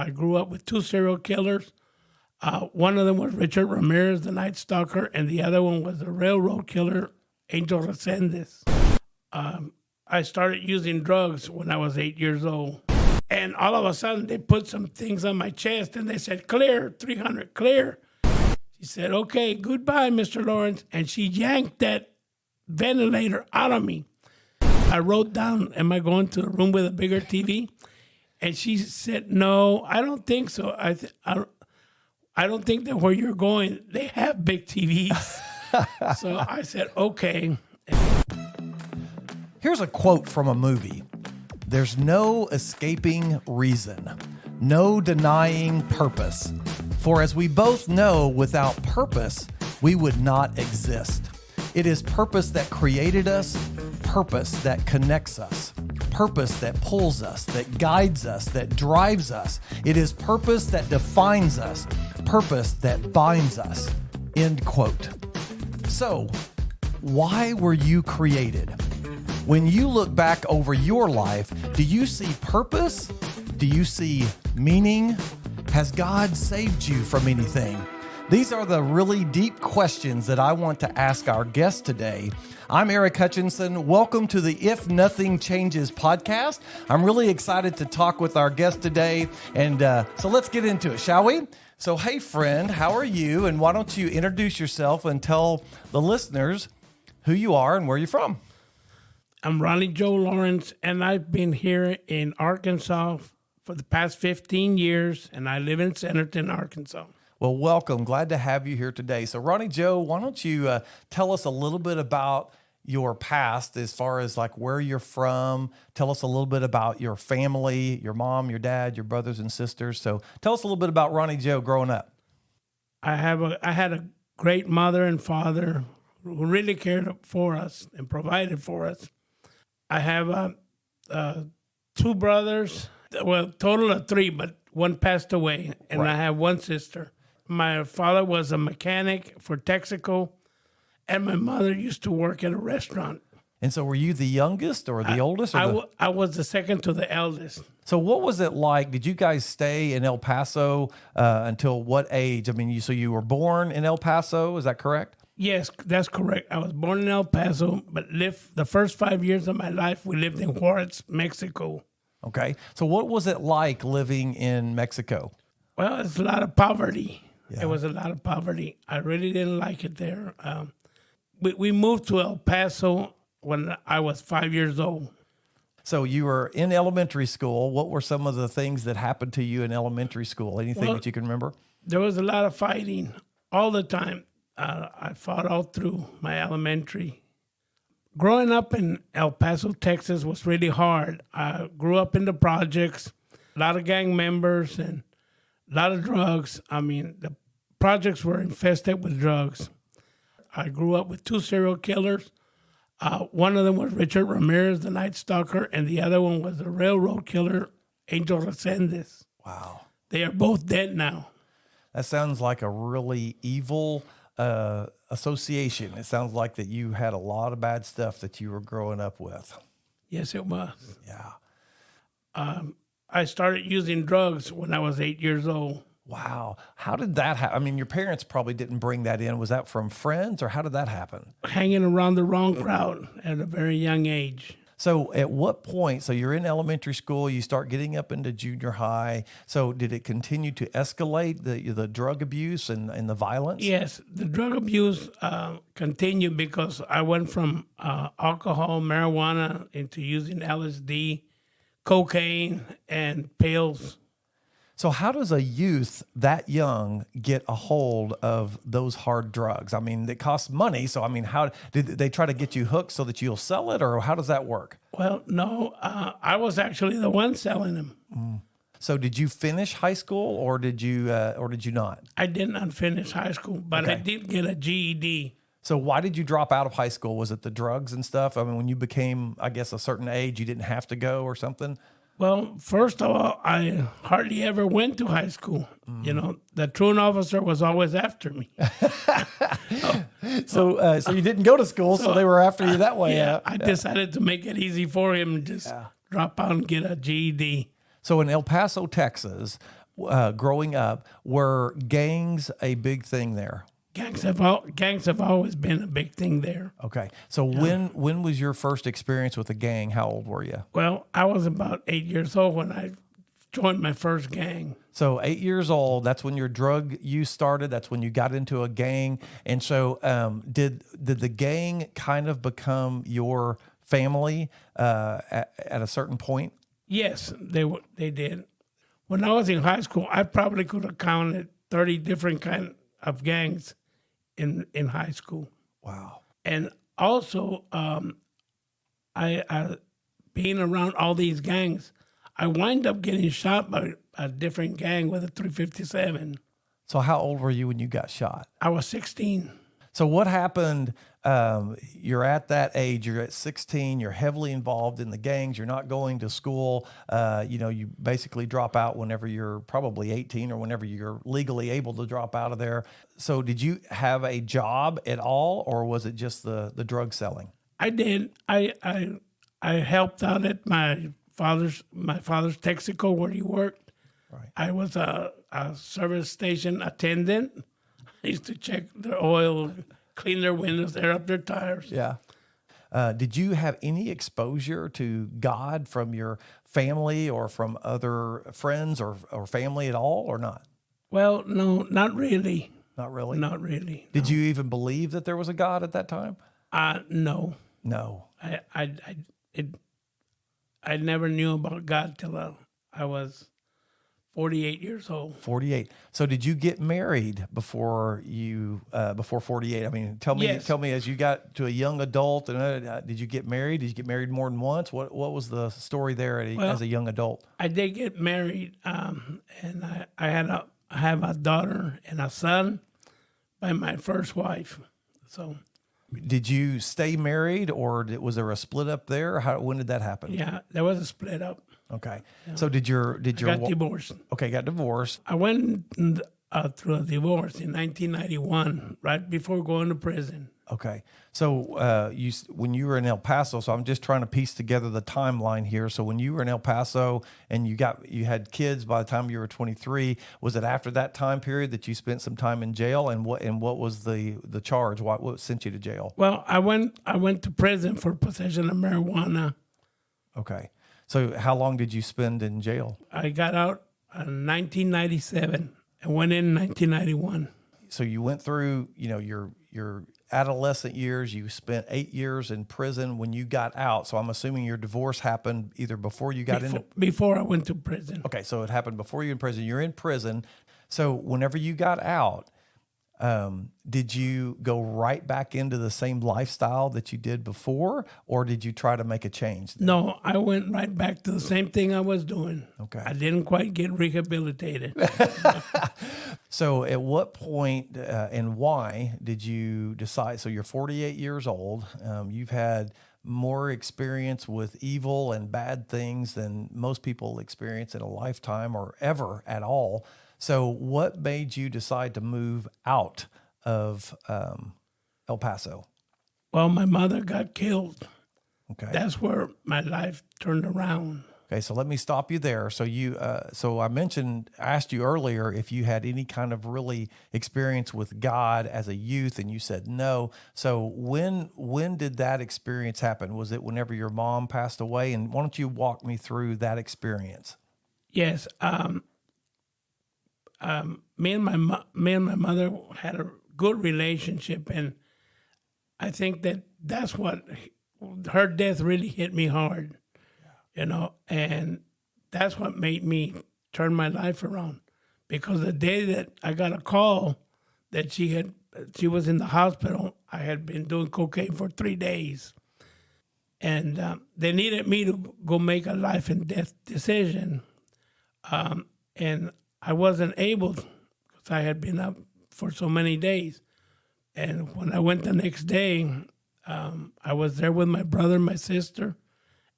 I grew up with two serial killers. One of them was Richard Ramirez, the Night Stalker, and the other one was the railroad killer, Angel Resendiz. I started using drugs when I was 8 years old. And all of a sudden, they put some things on my chest, and they said, clear, 300, clear. She said, okay, goodbye, Mr. Lawrence. And she yanked that ventilator out of me. I wrote down, am I going to a room with a bigger TV? And she said, no, I don't think so. I don't think that where you're going, they have big TVs. So I said, okay. Here's a quote from a movie. There's no escaping reason, no denying purpose. For as we both know, without purpose, we would not exist. It is purpose that created us, purpose that connects us, purpose that pulls us, that guides us, that drives us. It is purpose that defines us, purpose that binds us. End quote. So, why were you created? When you look back over your life, do you see purpose? Do you see meaning? Has God saved you from anything? These are the really deep questions that I want to ask our guest today. I'm Eric Hutchinson. Welcome to the If Nothing Changes podcast. I'm really excited to talk with our guest today. And so let's get into it, shall we? So, hey, friend, how are you? And why don't you introduce yourself and tell the listeners who you are and where you're from? I'm Ronnie Jo Lawrence, and I've been here in Arkansas for the past 15 years, and I live in Centerton, Arkansas. Well, welcome. Glad to have you here today. So, Ronnie Jo, why don't you tell us a little bit about your past as far as like where you're from? Tell us a little bit about your family, your mom, your dad, your brothers and sisters. So tell us a little bit about Ronnie Jo growing up. I had a great mother and father who really cared for us and provided for us. I have two brothers, well, total of three, but one passed away, and right. I have one sister. My father was a mechanic for Texaco, and my mother used to work at a restaurant. And so were you the youngest or the oldest? Or I was the second to the eldest. So what was it like? Did you guys stay in El Paso until what age? I mean, so you were born in El Paso, is that correct? Yes, that's correct. I was born in El Paso, but lived the first 5 years of my life, we lived in Juarez, Mexico. Okay. So what was it like living in Mexico? Well, it's a lot of poverty. Yeah. It was a lot of poverty. I really didn't like it there. We moved to El Paso when I was 5 years old. So you were in elementary school. What were some of the things that happened to you in elementary school? Anything that you can remember? There was a lot of fighting all the time. I fought all through my elementary. Growing up in El Paso, Texas was really hard. I grew up in the projects, a lot of gang members and a lot of drugs. I mean, the projects were infested with drugs. I grew up with two serial killers. One of them was Richard Ramirez, the Night Stalker, and the other one was the railroad killer, Angel Resendiz. Wow. They are both dead now. That sounds like a really evil association. It sounds like that you had a lot of bad stuff that you were growing up with. Yes, it was. Yeah. I started using drugs when I was 8 years old. Wow. How did that happen? I mean, your parents probably didn't bring that in. Was that from friends or how did that happen? Hanging around the wrong crowd at a very young age. So at what point, so you're in elementary school, you start getting up into junior high. So did it continue to escalate, the drug abuse and the violence? Yes, the drug abuse continued because I went from alcohol, marijuana, into using LSD, cocaine, and pills. So how does a youth that young get a hold of those hard drugs? I mean, it costs money. So, I mean, how did they try to get you hooked so that you'll sell it, or how does that work? Well, no, I was actually the one selling them. Mm. So did you finish high school or did you not? I did not finish high school, but okay. I did get a GED. So why did you drop out of high school? Was it the drugs and stuff? I mean, when you became, I guess, a certain age, you didn't have to go or something? Well, first of all, I hardly ever went to high school. Mm. You know, the truant officer was always after me. So you didn't go to school, so they were after you that way. Yeah, I decided to make it easy for him and just drop out and get a GED. So in El Paso, Texas, growing up, were gangs a big thing there? Gangs have always been a big thing there. Okay. So when was your first experience with a gang? How old were you? Well, I was about 8 years old when I joined my first gang. So 8 years old, that's when your drug use started. That's when you got into a gang. And so did the gang kind of become your family at a certain point? Yes, they did. When I was in high school, I probably could have counted 30 different kind of gangs in high school. Wow. And also, I being around all these gangs, I wind up getting shot by a different gang with a 357. So how old were you when you got shot? I was 16. So what happened? You're at that age. You're at 16. You're heavily involved in the gangs. You're not going to school. You basically drop out whenever you're probably 18 or whenever you're legally able to drop out of there. So did you have a job at all, or was it just the drug selling? I did. I helped out at my father's Texaco where he worked. Right. I was a service station attendant. I used to check their oil, clean their windows, air up their tires. Yeah. Did you have any exposure to God from your family or from other friends or family at all, or not? Well, no, not really. Not really? Not really. Did you even believe that there was a God at that time? No. No. I never knew about God till I was 48 years old. 48. So did you get married before 48? I mean, tell me as you got to a young adult, and did you get married? Did you get married more than once? What was the story there as a young adult? I did get married, and I have a daughter and a son by my first wife. So, did you stay married, or was there a split up there? When did that happen? yeah, there was a split up. Okay. So did your got divorced. Okay, got divorced. I went through a divorce in 1991, right before going to prison. Okay. So when you were in El Paso, so I'm just trying to piece together the timeline here. So when you were in El Paso and you had kids by the time you were 23, was it after that time period that you spent some time in jail? And what was the charge? What sent you to jail? Well, I went to prison for possession of marijuana. Okay. So how long did you spend in jail? I got out in 1997 and went in 1991. So you went through, your adolescent years. You spent 8 years in prison when you got out. So I'm assuming your divorce happened either before you got into... Before I went to prison. Okay, so it happened before you were in prison. You're in prison. So whenever you got out, did you go right back into the same lifestyle that you did before, or did you try to make a change? No, I went right back to the same thing I was doing. Okay. I didn't quite get rehabilitated. So at what point and why did you decide? So you're 48 years old. You've had more experience with evil and bad things than most people experience in a lifetime or ever at all. So what made you decide to move out of El Paso? Well, my mother got killed. Okay. That's where my life turned around. Okay, so let me stop you there. So I asked you earlier if you had any kind of really experience with God as a youth, and you said no. So when did that experience happen? Was it whenever your mom passed away? And why don't you walk me through that experience? Yes. Me and my mother had a good relationship, and I think that's what her death really hit me hard, and that's what made me turn my life around. Because the day that I got a call that she was in the hospital, I had been doing cocaine for 3 days, and they needed me to go make a life and death decision, and I wasn't able because I had been up for so many days. And when I went the next day, I was there with my brother and my sister,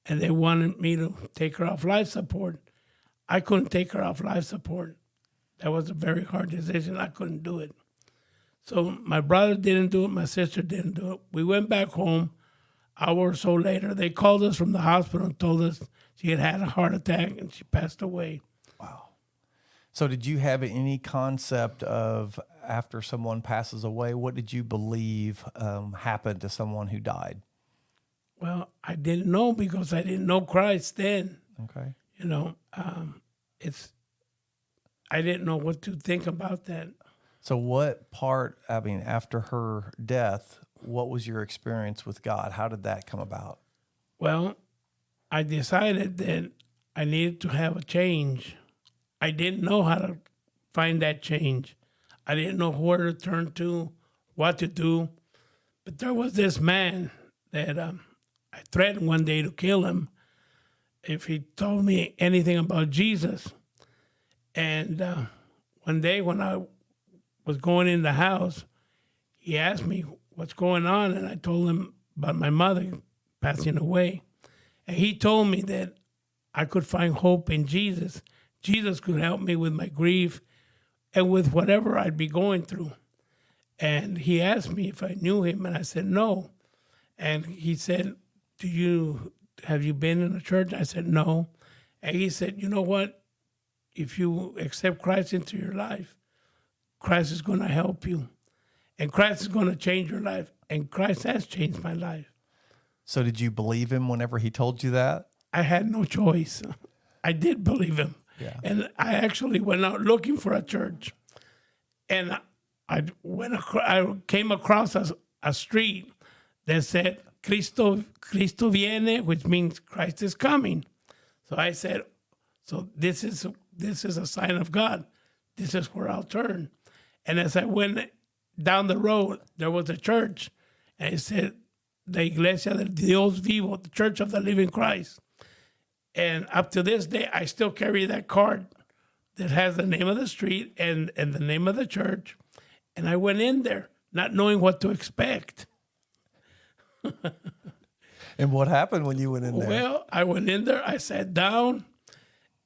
and they wanted me to take her off life support. I couldn't take her off life support. That was a very hard decision. I couldn't do it. So my brother didn't do it. My sister didn't do it. We went back home. An hour or so later, they called us from the hospital and told us she had had a heart attack and she passed away. Wow. So did you have any concept of after someone passes away, what did you believe happened to someone who died? Well, I didn't know because I didn't know Christ then. Okay. You know, it's I didn't know what to think about that. So what part, I mean, after her death, what was your experience with God? How did that come about? Well, I decided that I needed to have a change. I didn't know how to find that change. I didn't know where to turn to, what to do. But there was this man that I threatened one day to kill him if he told me anything about Jesus. And one day when I was going in the house, he asked me what's going on, and I told him about my mother passing away. And he told me that I could find hope in Jesus. Jesus could help me with my grief and with whatever I'd be going through. And he asked me if I knew him, and I said no. And he said, have you been in a church? I said no. And he said, you know what? If you accept Christ into your life, Christ is going to help you. And Christ is going to change your life. And Christ has changed my life. So did you believe him whenever he told you that? I had no choice. I did believe him. Yeah. And I actually went out looking for a church. And I came across a street that said, Cristo viene, which means Christ is coming. So I said, so this is a sign of God. This is where I'll turn. And as I went down the road, there was a church, and it said, La Iglesia de Dios Vivo, the Church of the Living Christ. And up to this day, I still carry that card that has the name of the street and the name of the church. And I went in there not knowing what to expect. And what happened when you went in there? Well, I went in there, I sat down,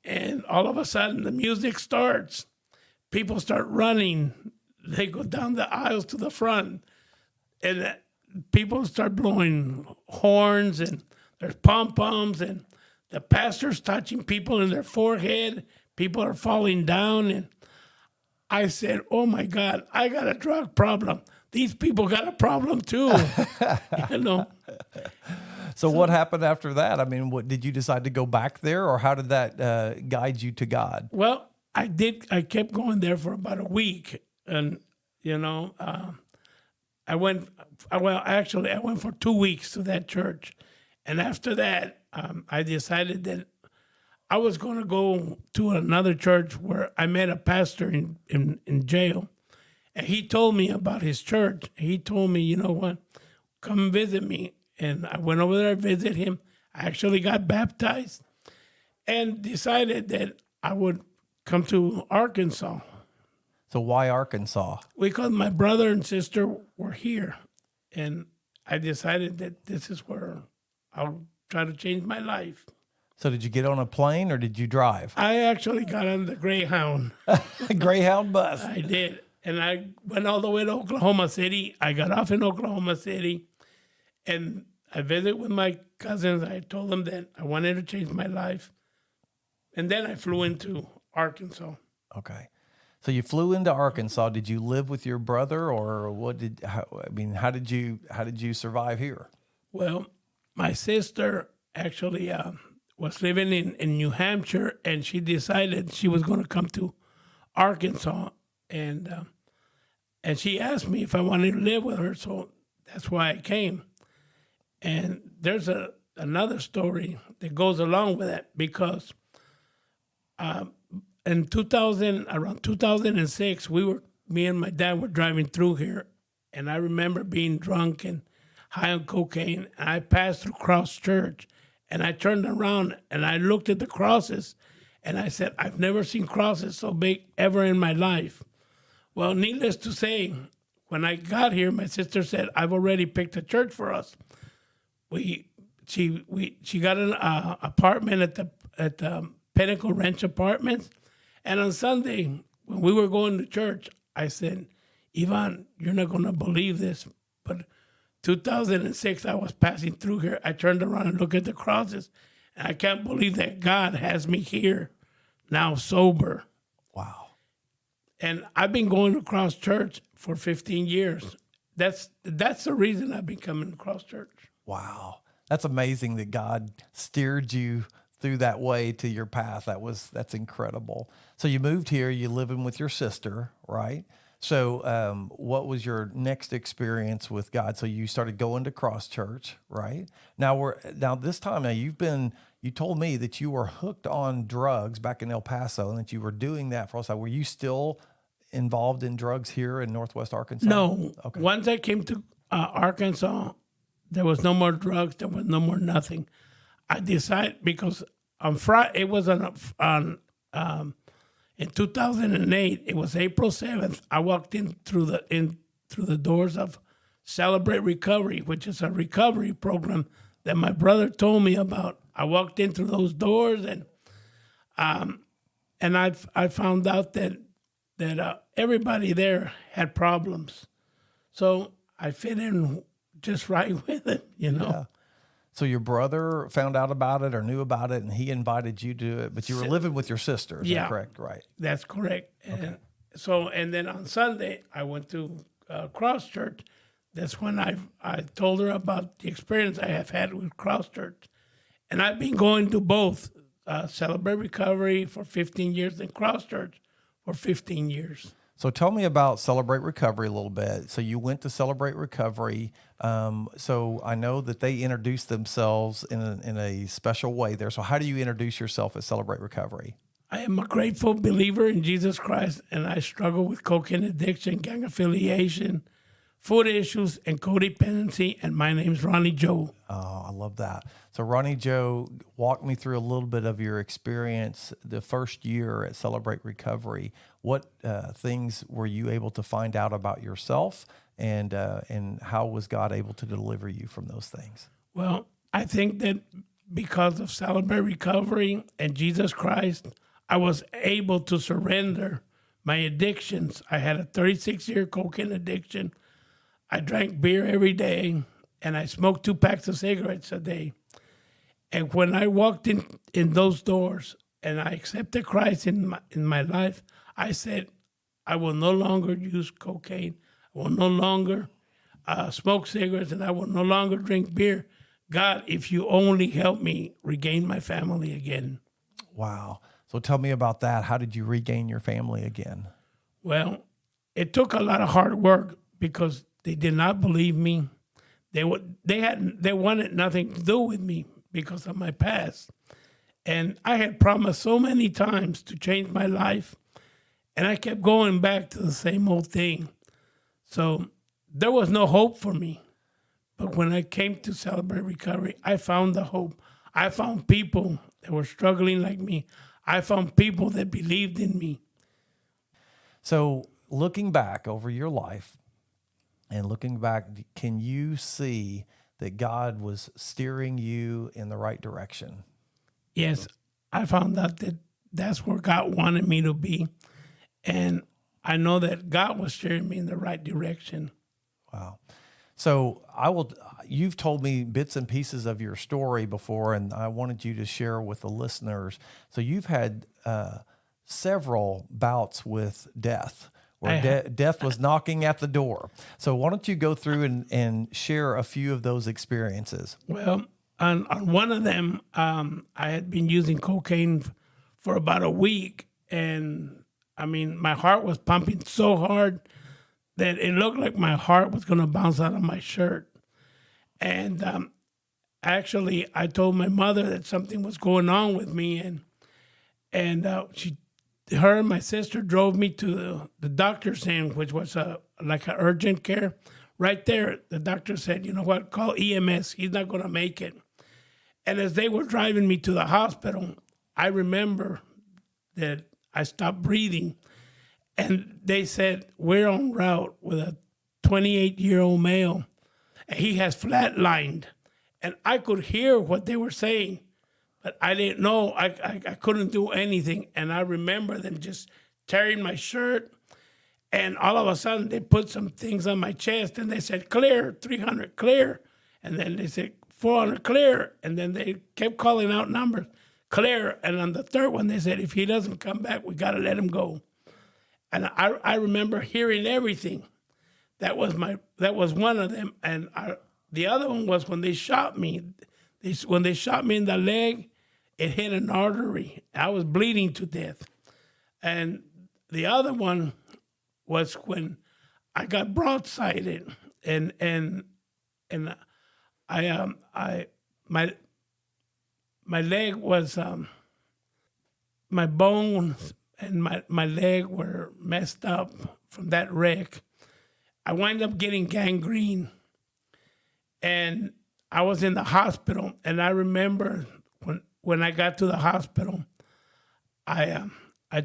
and all of a sudden the music starts. People start running. They go down the aisles to the front, and people start blowing horns, and there's pom-poms, and the pastor's touching people in their forehead. People are falling down, and I said, oh my God, I got a drug problem. These people got a problem too, you know. So what happened after that? I mean, what did you decide to go back there, or how did that guide you to God? Well, I did. I kept going there for about a week, and you know, I went for 2 weeks to that church, and after that, I decided that I was going to go to another church where I met a pastor in jail, and he told me about his church. He told me, you know what, come visit me. And I went over there to visit him. I actually got baptized and decided that I would come to Arkansas. So why Arkansas? Because my brother and sister were here. And I decided that this is where I'll try to change my life. So did you get on a plane or did you drive? I actually got on the Greyhound. Greyhound bus. I did. And I went all the way to Oklahoma City. I got off in Oklahoma City. And I visited with my cousins. I told them that I wanted to change my life. And then I flew into Arkansas. Okay. So you flew into Arkansas. Did you live with your brother, or how did you survive here? Well, my sister actually was living in New Hampshire, and she decided she was going to come to Arkansas. And she asked me if I wanted to live with her. So that's why I came. And there's another story that goes along with that, because in around 2006, me and my dad were driving through here, and I remember being drunk and high on cocaine, and I passed through Cross Church, and I turned around and I looked at the crosses, and I said, I've never seen crosses so big ever in my life. Well, needless to say, when I got here, my sister said, I've already picked a church for us. She got an apartment at the Pinnacle Ranch Apartments, and on Sunday when we were going to church, I said, Ivan, you're not going to believe this, but 2006 I was passing through here. I turned around and looked at the crosses, and I can't believe that God has me here now sober. Wow. And I've been going to Cross Church for 15 years. That's the reason I've been coming to Cross Church. Wow. That's amazing that God steered you through that way to your path. That's incredible. So you moved here, you living with your sister, right? So what was your next experience with God? So you started going to Cross Church, right? Now this time you told me that you were hooked on drugs back in El Paso and that you were doing that for us. Were you still involved in drugs here in Northwest Arkansas? No. Okay. Once I came to Arkansas, there was no more drugs. There was no more nothing. I decided because on Friday, it was in 2008, it was April 7th. I walked in through the doors of Celebrate Recovery, which is a recovery program that my brother told me about. I walked in through those doors, and I found out that everybody there had problems. So I fit in just right with it, Yeah. So your brother found out about it or knew about it, and he invited you to it, but you were living with your sister. Is that correct? Right. That's correct. And and then on Sunday, I went to Cross Church. That's when I told her about the experience I have had with Cross Church. And I've been going to both Celebrate Recovery for 15 years and Cross Church for 15 years. So tell me about Celebrate Recovery a little bit. So you went to Celebrate Recovery. So I know that they introduced themselves in a special way there. So how do you introduce yourself at Celebrate Recovery? I am a grateful believer in Jesus Christ, and I struggle with cocaine addiction, gang affiliation, food issues, and codependency, and my name's Ronnie Jo. Oh, I love that. So Ronnie Jo, walk me through a little bit of your experience the first year at Celebrate Recovery. What things were you able to find out about yourself, and how was God able to deliver you from those things? Well, I think that because of Celebrate Recovery and Jesus Christ, I was able to surrender my addictions. I had a 36-year cocaine addiction. I drank beer every day, and I smoked 2 packs of cigarettes a day. And when I walked in those doors and I accepted Christ in my life, I said, I will no longer use cocaine. I will no longer smoke cigarettes, and I will no longer drink beer. God, if you only help me regain my family again. Wow. So tell me about that. How did you regain your family again? Well, it took a lot of hard work because they did not believe me. They wanted nothing to do with me because of my past. And I had promised so many times to change my life, and I kept going back to the same old thing. So there was no hope for me. But when I came to Celebrate Recovery, I found the hope. I found people that were struggling like me. I found people that believed in me. So looking back over your life and looking back, can you see that God was steering you in the right direction? Yes, I found out that that's where God wanted me to be. And I know that God was steering me in the right direction. Wow. So you've told me bits and pieces of your story before, and I wanted you to share with the listeners. So you've had several bouts with death, where death was knocking at the door. So why don't you go through and share a few of those experiences? Well, on one of them, I had been using cocaine for about a week, and I mean, my heart was pumping so hard that it looked like my heart was going to bounce out of my shirt. And actually, I told my mother that something was going on with me, and her and my sister drove me to the doctor's end, which was like an urgent care. Right there, the doctor said, you know what, call EMS. He's not going to make it. And as they were driving me to the hospital, I remember that I stopped breathing. And they said, we're en route with a 28-year-old male. And he has flatlined. And I could hear what they were saying, but I didn't know. I couldn't do anything. And I remember them just tearing my shirt. And all of a sudden, they put some things on my chest. And they said, clear, 300, clear. And then they said, 400, clear. And then they kept calling out numbers, clear. And on the third one, they said, if he doesn't come back, we got to let him go. And I remember hearing everything. That was one of them. And the other one was when they shot me. When they shot me in the leg, it hit an artery. I was bleeding to death. And the other one was when I got broadsided, and my leg was my bones and my leg were messed up from that wreck. I wound up getting gangrene, and I was in the hospital. And I remember when I got to the hospital, I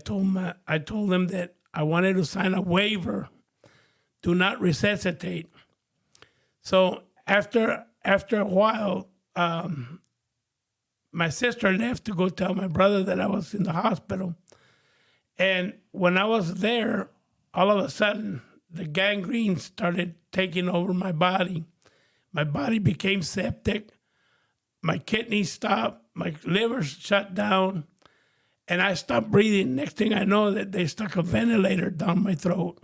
told them that I wanted to sign a waiver, do not resuscitate. So after a while, my sister left to go tell my brother that I was in the hospital. And when I was there, all of a sudden, the gangrene started taking over my body. My body became septic. My kidneys stopped. My liver shut down. And I stopped breathing. Next thing I know, that they stuck a ventilator down my throat.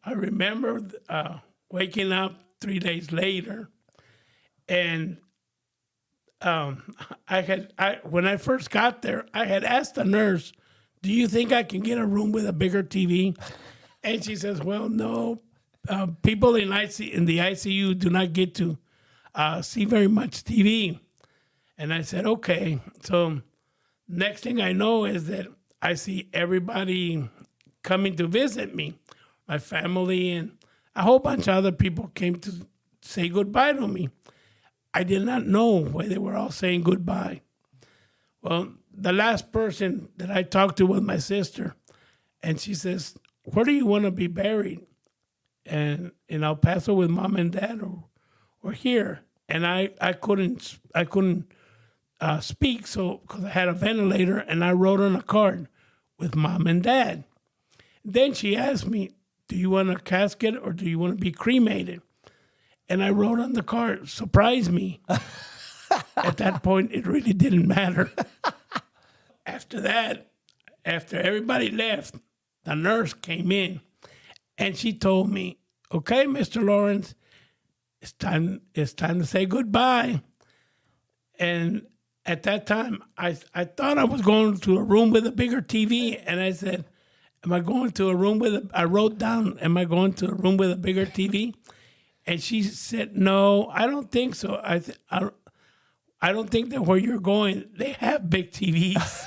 I remember waking up 3 days later, and when I first got there, I had asked the nurse, "Do you think I can get a room with a bigger TV?" And she says, "Well, no. People in the ICU do not get to see very much TV." And I said, "Okay." So next thing I know is that I see everybody coming to visit me, my family, and a whole bunch of other people came to say goodbye to me. I did not know why they were all saying goodbye. Well, the last person that I talked to was my sister, and she says, "Where do you want to be buried? And in El Paso with mom and dad, or here?" And I couldn't speak, so because I had a ventilator, and I wrote on a card with mom and dad. Then she asked me, "Do you want a casket or do you want to be cremated?" And I wrote on the card, "Surprise me." At that point, it really didn't matter. After that, after everybody left, the nurse came in, and she told me, "Okay, Mr. Lawrence, it's time to say goodbye." And at that time, I thought I was going to a room with a bigger TV, and I said, "Am I going to a room I wrote down, am I going to a room with a bigger TV?" And she said, "No, I don't think so. I don't think that where you're going, they have big TVs."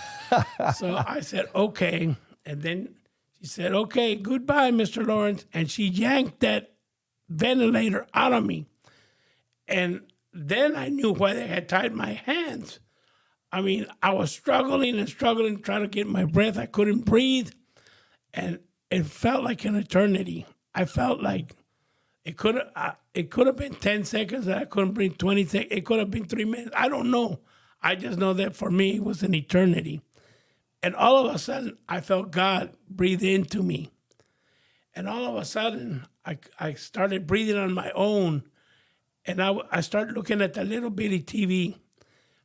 So I said, "Okay." And then she said, "Okay, goodbye, Mr. Lawrence." And she yanked that ventilator out of me. And then I knew why they had tied my hands. I mean, I was struggling, trying to get my breath. I couldn't breathe. And it felt like an eternity. I felt like it could have been 10 seconds, that I couldn't breathe, 20 seconds. It could have been 3 minutes. I don't know. I just know that for me, it was an eternity. And all of a sudden, I felt God breathe into me. And all of a sudden, I started breathing on my own. And I started looking at the little bitty TV.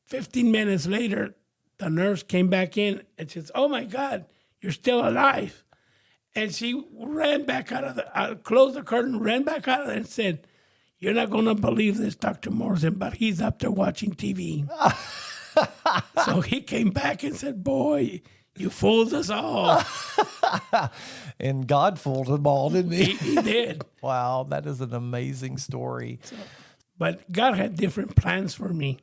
15 minutes later, the nurse came back in and says, "Oh my God, you're still alive." And she ran back closed the curtain, ran back out of there and said, "You're not going to believe this, Dr. Morrison, but he's up there watching TV." So he came back and said, "Boy, you fooled us all." And God fooled them all, didn't he? He did. Wow, that is an amazing story. But God had different plans for me.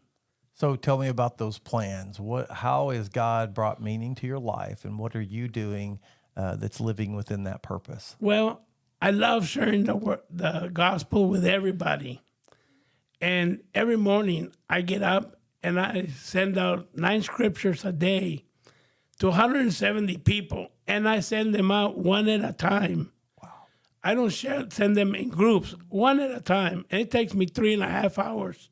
So tell me about those plans. How has God brought meaning to your life, and what are you doing that's living within that purpose? Well, I love sharing the gospel with everybody. And every morning I get up and I send out 9 scriptures a day to 170 people, and I send them out one at a time. Wow. I don't send them in groups, one at a time. And it takes me 3.5 hours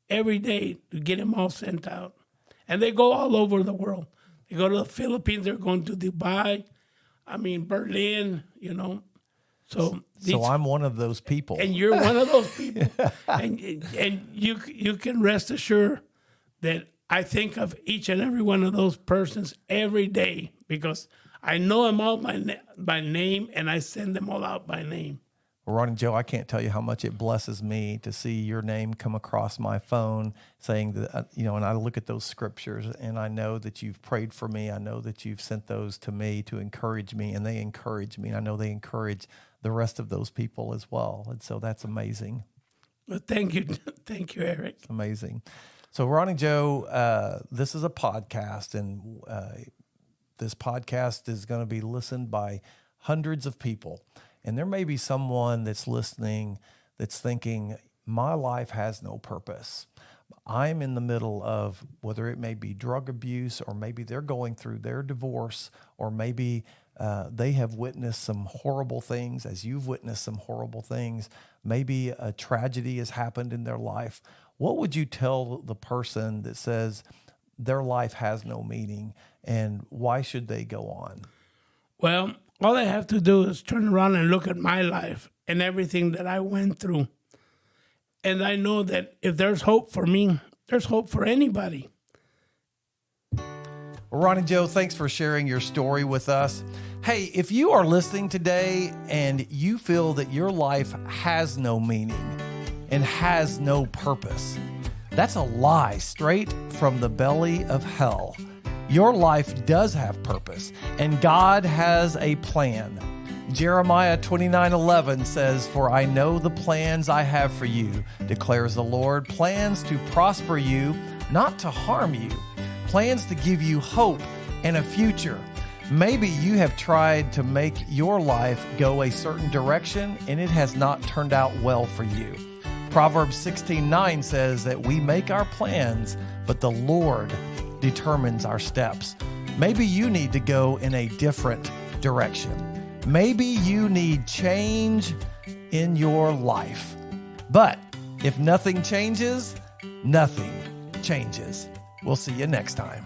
every day to get them all sent out. And they go all over the world. They go to the Philippines, they're going to Dubai, Berlin, So I'm one of those people. And you're one of those people. and you can rest assured that I think of each and every one of those persons every day, because I know them all by name, and I send them all out by name. Well, Ronnie Jo, I can't tell you how much it blesses me to see your name come across my phone saying that, and I look at those scriptures and I know that you've prayed for me. I know that you've sent those to me to encourage me, and they encourage me. And I know they encourage the rest of those people as well. And so that's amazing. Well, thank you. Thank you, Eric. Amazing. So Ronnie Jo, this is a podcast, and this podcast is going to be listened by hundreds of people. And there may be someone that's listening that's thinking, my life has no purpose. I'm in the middle of, whether it may be drug abuse, or maybe they're going through their divorce, or maybe they have witnessed some horrible things as you've witnessed some horrible things. Maybe a tragedy has happened in their life. What would you tell the person that says their life has no meaning, and why should they go on? Well, all I have to do is turn around and look at my life and everything that I went through. And I know that if there's hope for me, there's hope for anybody. Well, Ronnie Jo, thanks for sharing your story with us. Hey, if you are listening today and you feel that your life has no meaning and has no purpose, that's a lie straight from the belly of hell. Your life does have purpose, and God has a plan. Jeremiah 29:11 says, "For I know the plans I have for you, declares the Lord, plans to prosper you, not to harm you, plans to give you hope and a future." Maybe you have tried to make your life go a certain direction, and it has not turned out well for you. Proverbs 16:9 says that we make our plans, but the Lord determines our steps. Maybe you need to go in a different direction. Maybe you need change in your life. But if nothing changes, nothing changes. We'll see you next time.